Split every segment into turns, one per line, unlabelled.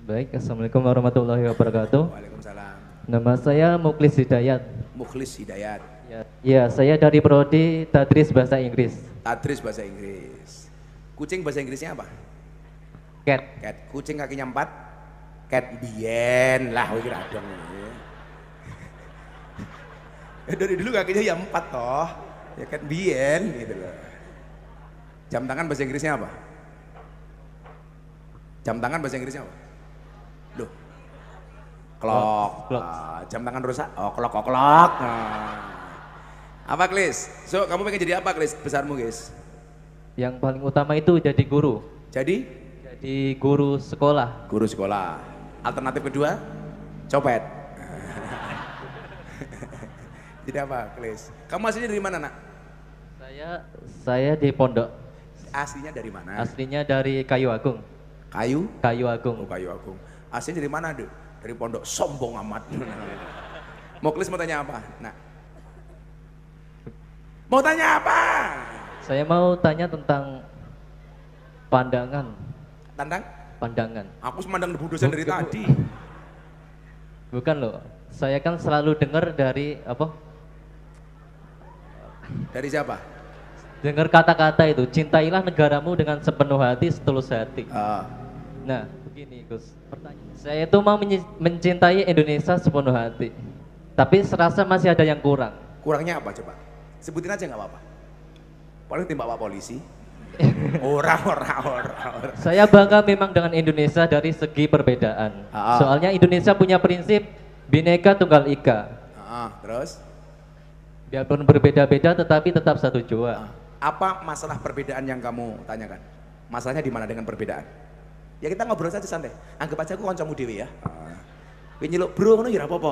Baik, Assalamualaikum warahmatullahi wabarakatuh.
Waalaikumsalam.
Nama saya Muklis Hidayat.
Mukhlis Hidayat.
Ya, saya dari Prodi Tadris Bahasa Inggris.
Tadris bahasa Inggris. Kucing bahasa Inggrisnya apa?
Cat.
Cat. Kucing kakinya 4. Cat bien lah, wih kira dong. Dari dulu kakinya ya 4 toh. Ya cat bien gitu loh. Jam tangan bahasa Inggrisnya apa? Jam tangan bahasa Inggrisnya apa? Loh. Clock.
Clock.
Jam tangan rusak. Oh, clock. Apa Klis? So, kamu pengen jadi apa Klis? Besarmu guys.
Yang paling utama itu jadi guru.
Jadi
Guru sekolah.
guru sekolah. Alternatif kedua, copet. Jadi apa, Klis? Kamu aslinya dari mana, Nak?
Saya di Pondok.
Aslinya dari mana?
Aslinya dari Kayu Agung.
Kayu?
Kayu Agung.
Oh, Kayu Agung. Aslinya dari mana, Dek? Dari Pondok. Sombong amat. Mau Klis mau tanya apa? Nak. Mau tanya apa?
Saya mau tanya tentang pandangan.
Tantang?
Pandangan.
Aku semandang debu dosen dari tadi.
Bukan loh. Saya kan selalu dengar dari apa?
Dari siapa?
Dengar kata-kata itu, cintailah negaramu dengan sepenuh hati, setulus hati.
Ah,
Nah, begini Gus, pertanyaan. Saya itu mau mencintai Indonesia sepenuh hati. Tapi serasa masih ada yang kurang.
kurangnya apa coba? Sebutin aja nggak apa-apa. Paling tembak Pak Polisi. Ora.
Saya bangga memang dengan Indonesia dari segi perbedaan.
Ah.
Soalnya Indonesia punya prinsip Bhinneka Tunggal Ika.
Terus?
Biarpun berbeda-beda tetapi tetap satu jua.
Apa masalah perbedaan yang kamu tanyakan? Masalahnya di mana dengan perbedaan? Ya kita ngobrol saja santai. Anggap aja aku kancamu dewe ya. Kowe nyeluk bro ngono ya ora apa-apa.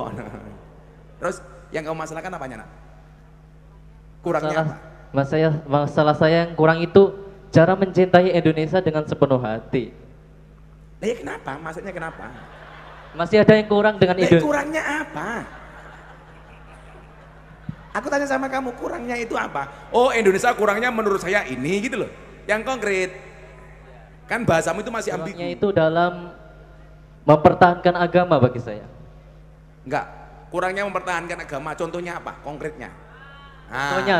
Terus yang kamu masalahkan apanya, Nak? Kurangnya apa?
Masalah saya yang kurang itu cara mencintai Indonesia dengan sepenuh hati.
Nah, ya kenapa? Maksudnya kenapa?
Masih ada yang kurang dengan
Nah,
Indonesia.
kurangnya apa? Aku tanya sama kamu, kurangnya itu apa? Oh, Indonesia kurangnya menurut saya ini gitu loh. Yang konkret. Kan bahasamu itu masih ambigu.
Kurangnya itu dalam mempertahankan agama bagi saya.
Enggak. Kurangnya mempertahankan agama. Contohnya apa? Konkretnya.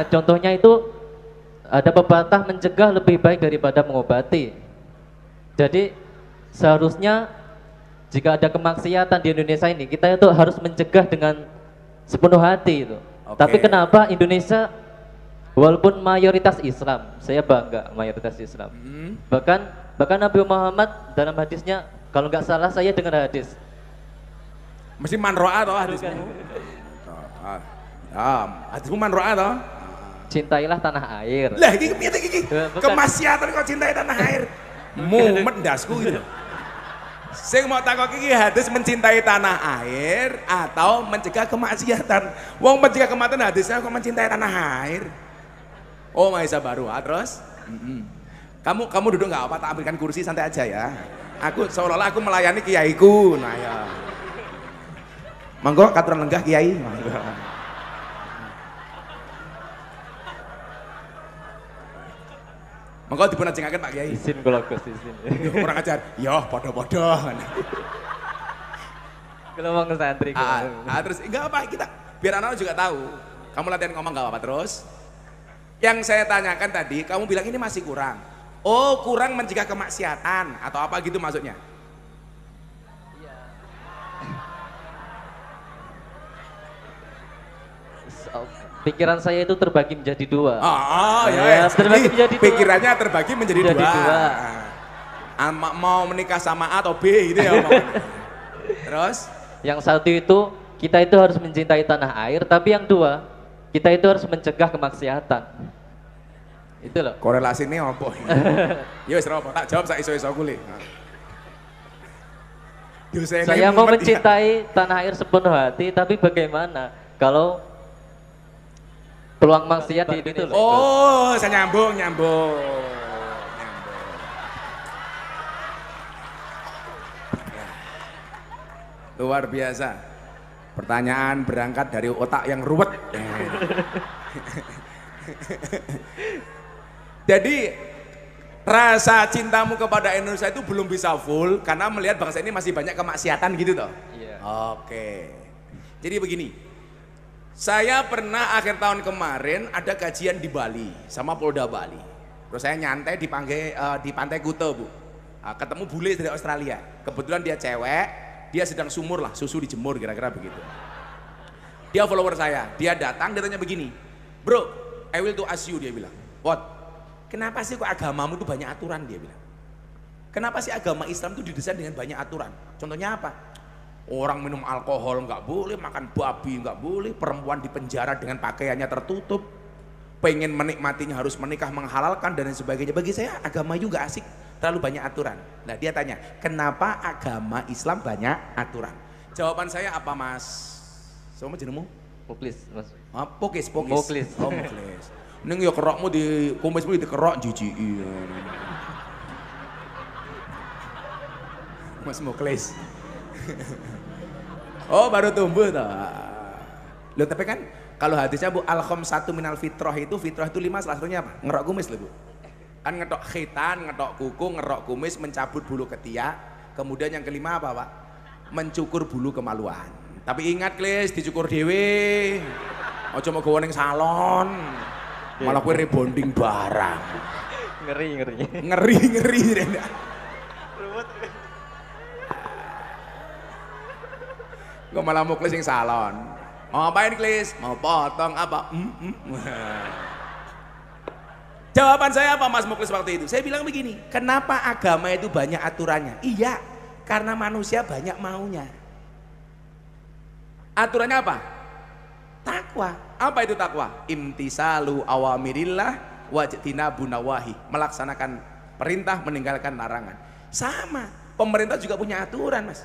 Contohnya itu ada pepatah mencegah lebih baik daripada mengobati. Jadi seharusnya jika ada kemaksiatan di Indonesia ini, kita itu harus mencegah dengan sepenuh hati itu.
Oke.
Tapi kenapa Indonesia walaupun mayoritas Islam, saya bangga mayoritas Islam. Bahkan Nabi Muhammad dalam hadisnya, kalau nggak salah saya dengar hadis.
Mesti manro'a toh hadismu. Hadismu manro'a toh.
Cintailah tanah air.
Lah iki piye iki?
Bukan.
Kemaksiatan kok cintai tanah air. Mumet ndasku gitu. Sing mau takok iki hadis mencintai tanah air atau mencegah kemaksiatan. Wong mencegah kemaksiatan hadisnya kok mencintai tanah air. Oh, Maisa baru. Terus? Kamu duduk nggak apa? Tak ambilkan kursi santai aja ya. Aku seolah-olah aku melayani kiaiku. Nah ya. Monggo katuran lenggah kiai. Monggo. Monggo dipun ajengaken Pak Kiai.
Izin kalau Gus, izin.
Kurang ajar. Yo, podo-podo.
Kalau mau ke santri.
Terus enggak apa kita biar anak juga tahu. Kamu latihan ngomong enggak apa-apa terus. Yang saya tanyakan tadi, kamu bilang ini masih kurang. Oh, kurang mencegah kemaksiatan atau apa gitu maksudnya?
Pikiran saya itu terbagi menjadi dua.
Ya.
Terbagi menjadi dua.
Pikirannya terbagi menjadi dua. Mau menikah sama A atau B gitu ya. Terus?
Yang satu itu kita itu harus mencintai tanah air, tapi yang dua kita itu harus mencegah kemaksiatan. Itu loh.
Korelasi ini apa? Ya wis apa? Tak jawab sak iso-iso kuli.
Saya mau mencintai tanah air sepenuh hati, tapi bagaimana kalau peluang maksiat di itu loh.
Oh, saya nyambung. Luar biasa. Pertanyaan berangkat dari otak yang ruwet. Jadi Rasa cintamu kepada Indonesia itu belum bisa full karena melihat bangsa ini masih banyak kemaksiatan gitu toh.
Iya.
Oke. Jadi begini. Saya pernah akhir tahun kemarin ada kajian di Bali sama Polda Bali. Terus saya nyantai di Pantai Kuta, Bu. Ketemu bule dari Australia. Kebetulan dia cewek, dia sedang sumur lah, susu dijemur kira-kira begitu. Dia follower saya, dia datang, dia tanya begini, "Bro, I will to ask you," dia bilang. "What? Kenapa sih kok agamamu itu banyak aturan?" dia bilang. "Kenapa sih agama Islam itu didesain dengan banyak aturan? Contohnya apa? Orang minum alkohol nggak boleh, makan babi nggak boleh, perempuan di penjara dengan pakaiannya tertutup, pengen menikmatinya harus menikah menghalalkan dan lain sebagainya. Bagi saya agama itu nggak asik, terlalu banyak aturan." Nah dia tanya, kenapa agama Islam banyak aturan? Jawaban saya apa, Mas? Sama jenengmu?
Muklis, Mas.
Pokis.
Muklis.
Oh, Muklis. Neng ya kerokmu di kumismu dikerok jijiki. Mas Muklis. Oh baru tumbuh toh. Loh tapi kan kalau hadisnya Bu al-khamsatu minal fitrah itu 5, salah satunya apa? Ngerok kumis loh Bu. Kan ngetok khitan, ngetok kuku, ngerok kumis, mencabut bulu ketiak. Kemudian yang kelima apa Pak? Mencukur bulu kemaluan. Tapi ingat Klis, dicukur dewe. Ojo mau gawe ning salon. Malah kue rebonding barang. Ngeri. Gue malah mau Klis yang salon. Mau ngapain Klis? Mau potong apa? Jawaban saya apa Mas Muklis waktu itu? Saya bilang begini, kenapa agama itu banyak aturannya? Iya, karena manusia banyak maunya. Aturannya apa? Takwa. Apa itu takwa? Imtisalu awamirillah wajtinabu nawahi. Melaksanakan perintah, meninggalkan larangan. Sama, pemerintah juga punya aturan Mas.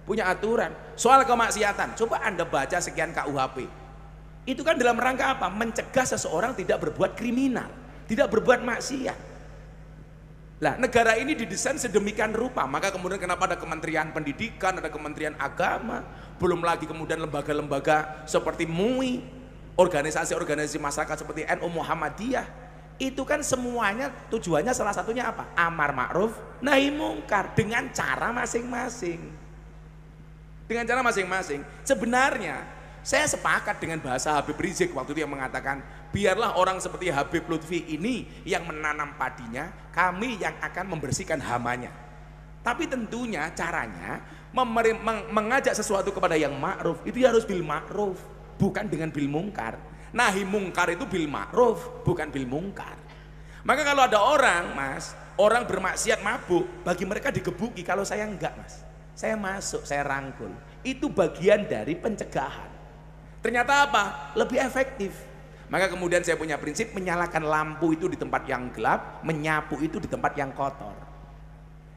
Punya aturan. Soal kemaksiatan, coba Anda baca sekian KUHP. Itu kan dalam rangka apa? Mencegah seseorang tidak berbuat kriminal, tidak berbuat maksiat. Lah, negara ini didesain sedemikian rupa, maka kemudian kenapa ada Kementerian Pendidikan, ada Kementerian Agama, belum lagi kemudian lembaga-lembaga seperti MUI, organisasi-organisasi masyarakat seperti NU Muhammadiyah. Itu kan semuanya tujuannya salah satunya apa? Amar ma'ruf, nahi mungkar dengan cara masing-masing. Dengan cara masing-masing. Sebenarnya saya sepakat dengan bahasa Habib Rizik waktu itu yang mengatakan, biarlah orang seperti Habib Lutfi ini yang menanam padinya, kami yang akan membersihkan hamanya. Tapi tentunya caranya mengajak sesuatu kepada yang ma'ruf itu harus bil ma'ruf, bukan dengan bil mungkar. Nahi mungkar itu bil ma'ruf, bukan bil mungkar. Maka kalau ada orang Mas, orang bermaksiat mabuk, bagi mereka digebuki, kalau saya enggak Mas, saya masuk, saya rangkul. Itu bagian dari pencegahan. Ternyata apa? Lebih efektif. Maka kemudian saya punya prinsip, menyalakan lampu itu di tempat yang gelap, menyapu itu di tempat yang kotor.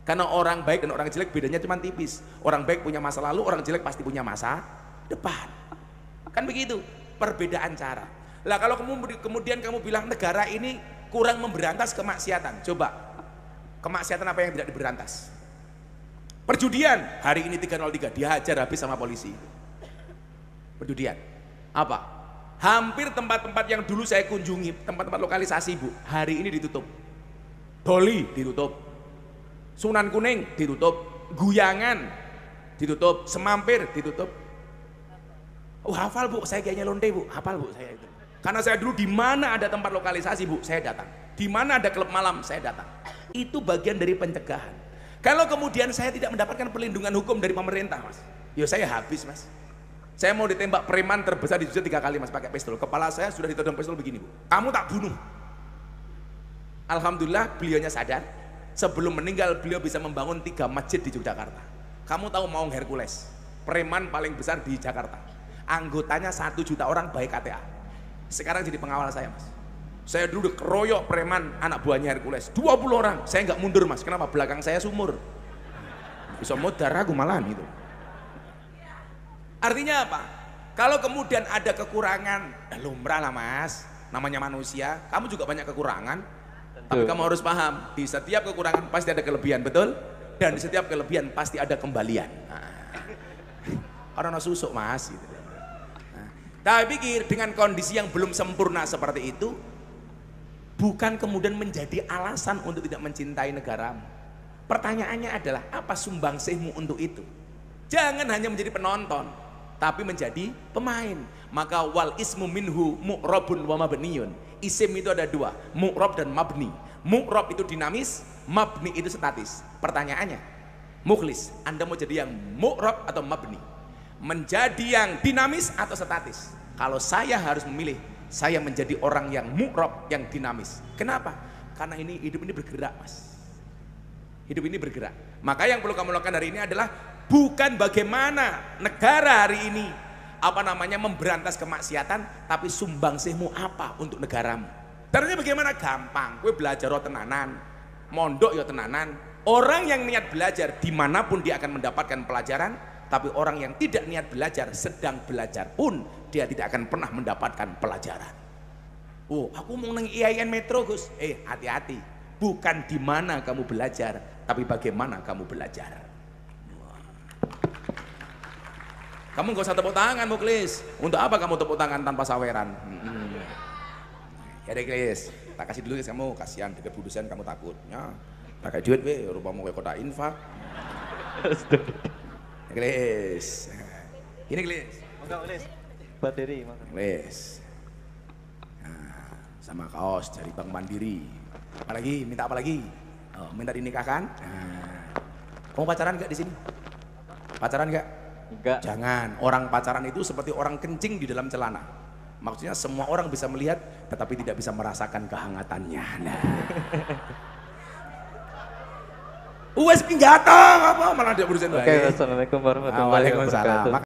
Karena orang baik dan orang jelek bedanya cuma tipis. Orang baik punya masa lalu, orang jelek pasti punya masa depan. Kan begitu, perbedaan cara. Lah kalau kemudian kamu bilang negara ini kurang memberantas kemaksiatan. Coba, kemaksiatan apa yang tidak diberantas? Perjudian, hari ini 303 dihajar habis sama polisi. Perjudian. Apa? Hampir tempat-tempat yang dulu saya kunjungi, tempat-tempat lokalisasi Bu, hari ini ditutup. Doli ditutup, Sunan Kuning ditutup, Guyangan ditutup, Semampir ditutup. Oh hafal Bu, saya kayaknya lonte Bu, hafal Bu saya itu. Karena saya dulu di mana ada tempat lokalisasi Bu, saya datang. Di mana ada klub malam, saya datang. Itu bagian dari pencegahan. Kalau kemudian saya tidak mendapatkan perlindungan hukum dari pemerintah Mas, ya saya habis Mas. Saya mau ditembak preman terbesar di dunia 3 kali Mas pakai pistol. Kepala saya sudah ditodong pistol begini Bu. Kamu tak bunuh. Alhamdulillah beliaunya sadar. Sebelum meninggal beliau bisa membangun 3 masjid di Yogyakarta. Kamu tahu Maung Hercules, preman paling besar di Jakarta. Anggotanya 1 juta orang baik KTA. Sekarang jadi pengawal saya Mas. Saya dulu dikeroyok preman anak buahnya Hercules. 20 orang. Saya nggak mundur Mas. Kenapa? Belakang saya sumur. Bisa modar aku malahan itu. Artinya apa? Kalau kemudian ada kekurangan, lumrah lah Mas, namanya manusia, kamu juga banyak kekurangan. Tentu. Tapi kamu harus paham, di setiap kekurangan pasti ada kelebihan, betul? Dan di setiap kelebihan pasti ada kembalian. Orang susuk Mas gitu. Tapi pikir dengan kondisi yang belum sempurna seperti itu, bukan kemudian menjadi alasan untuk tidak mencintai negaramu. Pertanyaannya adalah apa sumbangsihmu untuk itu? Jangan hanya menjadi penonton, tapi menjadi pemain. Maka wal ismu minhu mu'rabun wa mabniyun. Isim itu ada dua, mu'rab dan mabni. Mu'rab itu dinamis, mabni itu statis. Pertanyaannya, Mukhlis, Anda mau jadi yang mu'rab atau mabni? Menjadi yang dinamis atau statis? Kalau saya harus memilih, saya menjadi orang yang mu'rab, yang dinamis. Kenapa? Karena hidup ini bergerak, Mas. Hidup ini bergerak. Maka yang perlu kamu lakukan hari ini adalah bukan bagaimana negara hari ini memberantas kemaksiatan, tapi sumbangsihmu apa untuk negaramu. Caranya bagaimana? Gampang. Gue belajar tenanan, mondok ya tenanan. Orang yang niat belajar dimanapun dia akan mendapatkan pelajaran, tapi orang yang tidak niat belajar sedang belajar pun dia tidak akan pernah mendapatkan pelajaran. Oh, aku mau neng IAIN Metro, Gus. Hati-hati. Bukan di mana kamu belajar, tapi bagaimana kamu belajar. Kamu gak usah tepuk tangan, Mukhlis. Untuk apa kamu tepuk tangan tanpa saweran? Ya deh, Klis. Tak kasih dulu, kamu kasihan dekat dosen kamu takut. Ya, pakai duit we, rupamu kayak kota infak. Klis. Ini Klis.
Enggak, Klis. Buat diri,
Klis. Nah, sama kaos dari Bank Mandiri. Apalagi? Minta apa lagi? Oh, minta dinikahkan. Nah. Kamu pacaran gak di sini? Pacaran gak?
Enggak.
Jangan. Orang pacaran itu seperti orang kencing di dalam celana. Maksudnya semua orang bisa melihat, tetapi tidak bisa merasakan kehangatannya. Nah. Wes pinggata apa malah dia berusaha.
Oke, assalamualaikum warahmatullahi wabarakatuh.